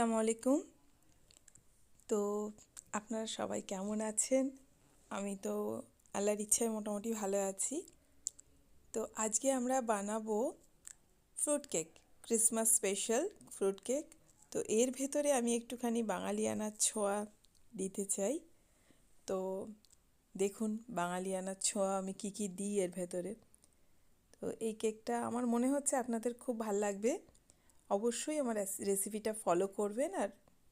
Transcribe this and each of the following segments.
আসসালামু আলাইকুম। তো আপনারা সবাই কেমন আছেন? আমি তো আল্লাহর ইচ্ছায় মোটামুটি ভালো আছি। তো আজকে আমরা বানাবো fruit cake, Christmas special fruit cake. তো এর ভেতরে আমি একটুখানি বাঙালিয়ানার ছোঁয়া দিতে চাই। তো দেখুন বাঙালিয়ানার ছোঁয়া আমি কি কি দিই এর ভেতরে। তো এই কেকটা আমার মনে হচ্ছে আপনাদের খুব ভাল লাগবে। অবশ্যই আমার রেসিপিটা ফলো করবেন আর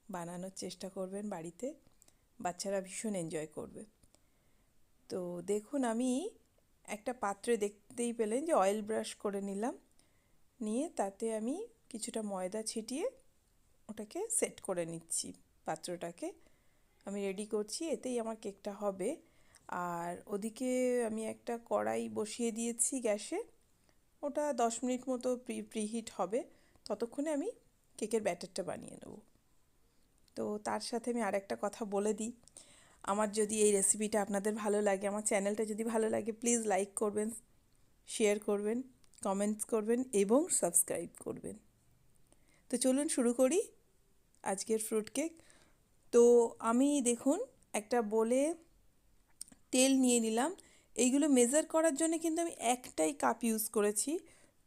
বানানোর চেষ্টা করবেন বাড়িতে। বাচ্চারা ভীষণ এনজয় করবে। তো দেখুন আমি একটা পাত্রে দেখতেই পেলেন যে অয়েল ব্রাশ করে নিলাম, নিয়ে তাতে আমি কিছুটা ময়দা ছিটিয়ে ওটাকে সেট করে নিচ্ছি। পাত্রটাকে আমি রেডি করছি, এতেই আমার কেকটা হবে। আর ওদিকে আমি একটা কড়াই বসিয়ে দিয়েছি গ্যাসে, ওটা 10 মিনিট মতো প্রিহিট হবে। ততক্ষণে আমি কেকের ব্যাটারটা বানিয়ে নেব। তো তার সাথে আমি আরেকটা কথা বলে দিই, আমার যদি এই রেসিপিটা আপনাদের ভালো লাগে, আমার চ্যানেলটা যদি ভালো লাগে, প্লিজ লাইক করবেন, শেয়ার করবেন, কমেন্টস করবেন এবং সাবস্ক্রাইব করবেন। তো চলুন শুরু করি আজকের ফ্রুট কেক। তো আমি দেখুন একটা বোলে তেল নিয়ে নিলাম। এইগুলো মেজার করার জন্য কিন্তু আমি একটাই কাপ ইউজ করেছি।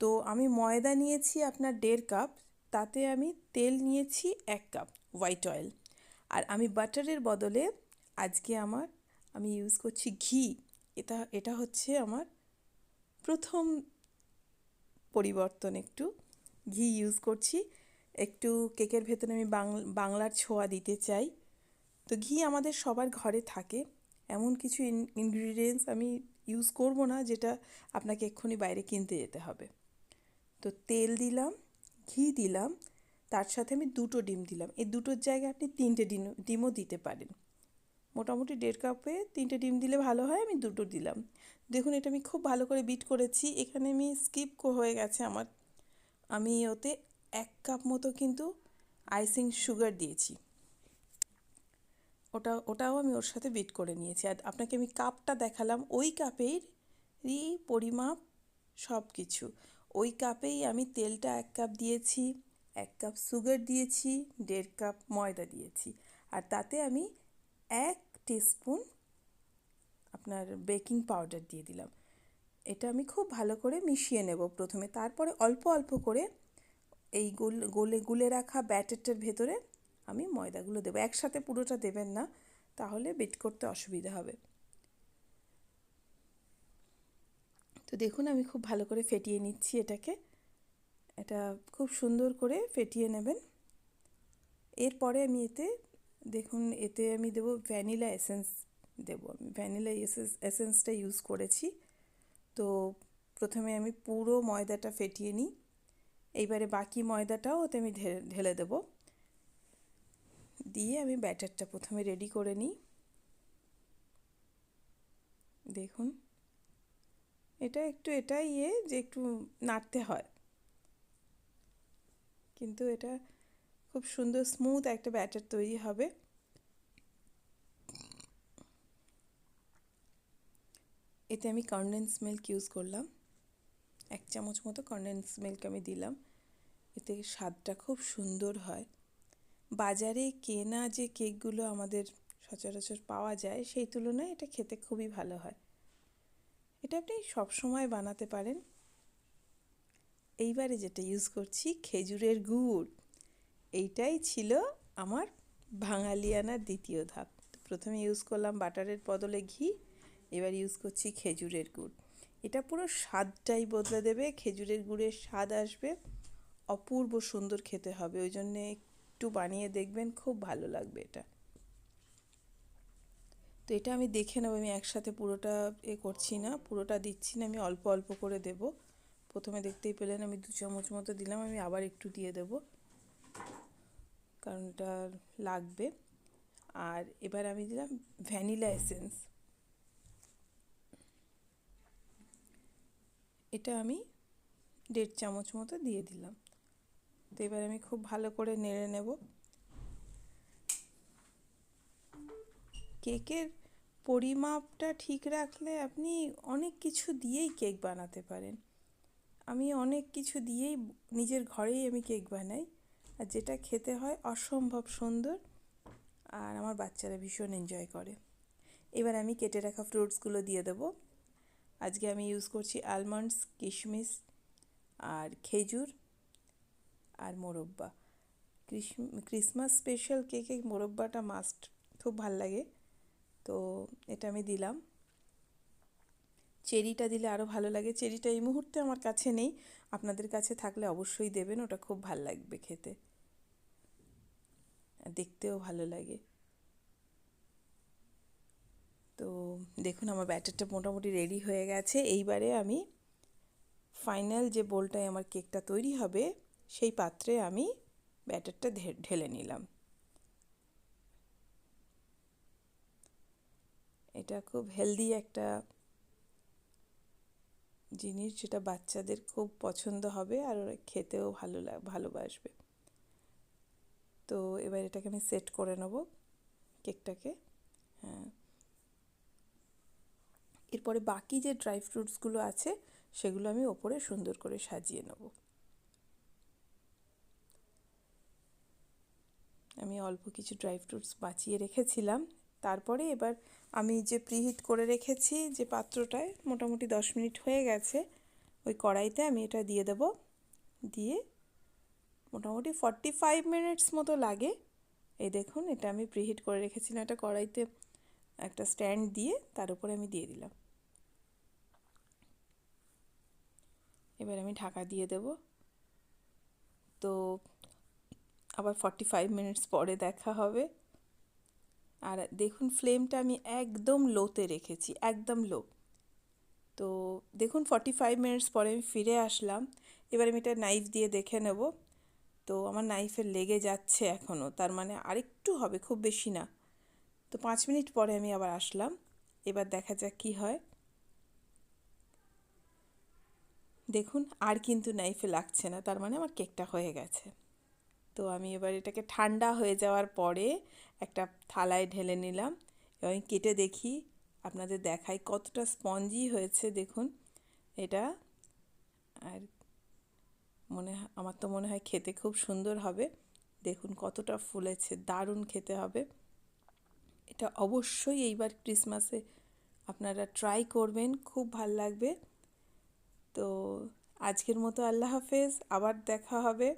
তো আমি ময়দা নিয়েছি আপনার 1.5 কাপ, তাতে আমি তেল নিয়েছি 1 কাপ হোয়াইট অয়েল। আর আমি বাটারের বদলে আজকে আমি ইউজ করছি ঘি। এটা হচ্ছে আমার প্রথম পরিবর্তন, একটু ঘি ইউজ করছি। একটু কেকের ভেতরে আমি বাংলার ছোঁয়া দিতে চাই। তো ঘি আমাদের সবার ঘরে থাকে, এমন কিছু ইনগ্রিডিয়েন্টস আমি ইউজ করব না যেটা আপনাকে এক্ষুনি বাইরে কিনতে যেতে হবে। তো তেল দিলাম, ঘি দিলাম, তার সাথে আমি 2টো ডিম দিলাম। এই দুটোর জায়গায় আপনি 3টে ডিমও দিতে পারেন। মোটামুটি 1.5 কাপে 3টে ডিম দিলে ভালো হয়, আমি 2টো দিলাম। দেখুন এটা আমি খুব ভালো করে বিট করেছি। এখানে আমি স্কিপ হয়ে গেছে আমার, আমি ওতে 1 কাপ মতো কিন্তু আইসিং সুগার দিয়েছি। ওটাও আমি ওর সাথে বিট করে নিয়েছি। আর আপনাকে আমি কাপটা দেখালাম, ওই কাপেরই পরিমাপ সব কিছু। ওই কাপেই আমি তেলটা 1 কাপ দিয়েছি, 1 কাপ সুগার দিয়েছি, 1.5 কাপ ময়দা দিয়েছি। আর তাতে আমি 1 টিস্পুন আপনার বেকিং পাউডার দিয়ে দিলাম। এটা আমি খুব ভালো করে মিশিয়ে নেব প্রথমে, তারপরে অল্প অল্প করে এই গুলে রাখা ব্যাটারটার ভেতরে আমি ময়দাগুলো দেবো। একসাথে পুরোটা দেবেন না, তাহলে বিট করতে অসুবিধা হবে। তো দেখুন আমি খুব ভালো করে ফেটিয়ে নিচ্ছি এটাকে। এটা খুব সুন্দর করে ফেটিয়ে নেবেন। এরপরে আমি এতে আমি দেবো ভ্যানিলা এসেন্স দেবো। আমি ভ্যানিলা এসেন্সটা ইউজ করেছি। তো প্রথমে আমি পুরো ময়দাটা ফেটিয়ে নিই, এইবারে বাকি ময়দাটাও ওতে আমি ঢেলে দেবো। দিয়ে আমি ব্যাটারটা প্রথমে রেডি করে নিই। দেখুন এটাই যে একটু নাড়তে হয়, কিন্তু এটা খুব সুন্দর স্মুথ একটা ব্যাটার তৈরি হবে। এতে আমি কনডেন্স মিল্ক ইউজ করলাম, 1 চামচ মতো কনডেন্স মিল্ক আমি দিলাম। এতে স্বাদটা খুব সুন্দর হয়। বাজারে কেনা যে কেকগুলো আমাদের সচরাচর পাওয়া যায়, সেই তুলনায় এটা খেতে খুবই ভালো হয়। এটা আপনি সবসময় বানাতে পারেন। এইবারে যেটা ইউজ করছি খেজুরের গুড়। এইটাই ছিল আমার বাঙালিয়ানার দ্বিতীয় ধাপ। তো প্রথমে ইউজ করলাম বাটারের বদলে ঘি, এবার ইউজ করছি খেজুরের গুড়। এটা পুরো স্বাদটাই বদলে দেবে, খেজুরের গুড়ের স্বাদ আসবে, অপূর্ব সুন্দর খেতে হবে। ওই জন্যে একটু বানিয়ে দেখবেন, খুব ভালো লাগবে এটা। তো এটা আমি দেখে নেব, আমি একসাথে পুরোটা করছি না, পুরোটা দিচ্ছি না, আমি অল্প অল্প করে দেব। প্রথমে দেখতেই পেলেন আমি 2 চামচ মতো দিলাম, আমি আবার একটু দিয়ে দেব, কারণ এটা লাগবে। আর এবার আমি দিলাম ভ্যানিলা এসেন্স। এটা আমি 1.5 চামচ মতো দিয়ে দিলাম। তো এবার আমি খুব ভালো করে নেড়ে নেব। কেকের পরিমাপটা ঠিক রাখলে আপনি অনেক কিছু দিয়েই কেক বানাতে পারেন। আমি অনেক কিছু দিয়েই নিজের ঘরেই আমি কেক বানাই। আর যেটা খেতে হয় অসম্ভব সুন্দর, আর আমার বাচ্চারা ভীষণ এনজয় করে। এবার আমি কেটে রাখা ফ্রুটসগুলো দিয়ে দেবো। আজকে আমি ইউজ করছি আলমন্ডস, কিশমিশ আর খেজুর আর মোরব্বা। ক্রিসমাস স্পেশাল কেকে মোরব্বাটা মাস্ট, খুব ভাল লাগে। তো এটা আমি দিলাম। চেরিটা দিলে আরও ভালো লাগে। চেরিটা এই মুহূর্তে আমার কাছে নেই, আপনাদের কাছে থাকলে অবশ্যই দেবেন, ওটা খুব ভাল লাগবে খেতে, দেখতেও ভালো লাগে। তো দেখুন আমার ব্যাটারটা মোটামুটি রেডি হয়ে গেছে। এইবারে আমি ফাইনাল যে বোলটায় আমার কেকটা তৈরি হবে সেই পাত্রে আমি ব্যাটারটা ঢেলে নিলাম। এটা খুব হেলদি একটা জিনিস, যেটা বাচ্চাদের খুব পছন্দ হবে আর ওরা খেতেও ভালোবাসবে। তো এবার এটাকে আমি সেট করে নেব কেকটাকে। হ্যাঁ, এরপরে বাকি যে ড্রাই ফ্রুটসগুলো আছে সেগুলো আমি ওপরে সুন্দর করে সাজিয়ে নেব। আমি অল্প কিছু ড্রাই ফ্রুটস বাঁচিয়ে রেখেছিলাম। তারপরে এবার আমি যে প্রিহিট করে রেখেছি যে পাত্রটায়, মোটামুটি 10 মিনিট হয়ে গেছে, ওই কড়াইতে আমি এটা দিয়ে দেব। দিয়ে মোটামুটি 45 মিনিটস মতো লাগে। এই দেখুন, এটা আমি প্রিহিট করে রেখেছিলাম, এটা কড়াইতে একটা স্ট্যান্ড দিয়ে তার উপরে আমি দিয়ে দিলাম। এবার আমি ঢাকা দিয়ে দেব। তো আবার 45 মিনিটস পরে দেখা হবে। আর দেখুন ফ্লেমটা আমি একদম লোতে রেখেছি, একদম লো। তো দেখুন 45 মিনিটস পরে আমি ফিরে আসলাম। এবার আমি এটা নাইফ দিয়ে দেখে নেব। তো আমার নাইফে লেগে যাচ্ছে এখনও, তার মানে আরেকটু হবে, খুব বেশি না। তো 5 মিনিট পরে আমি আবার আসলাম। এবার দেখা যাক কী হয়। দেখুন আর কিন্তু নাইফে লাগছে না, তার মানে আমার কেকটা হয়ে গেছে। তো আমি এবার এটাকে ঠান্ডা হয়ে যাওয়ার পরে একটা থালায় ঢেলে নিলাম এবং কেটে দেখি, আপনাদের দেখাই কতটা স্পঞ্জি হয়েছে। দেখুন এটা, আর আমার তো মনে হয় খেতে খুব সুন্দর হবে। দেখুন কতটা ফুলেছে, দারুণ খেতে হবে। এটা অবশ্যই এইবার ক্রিসমাসে আপনারা ট্রাই করবেন, খুব ভাল লাগবে। তো আজকের মতো আল্লাহ হাফেজ, আবার দেখা হবে।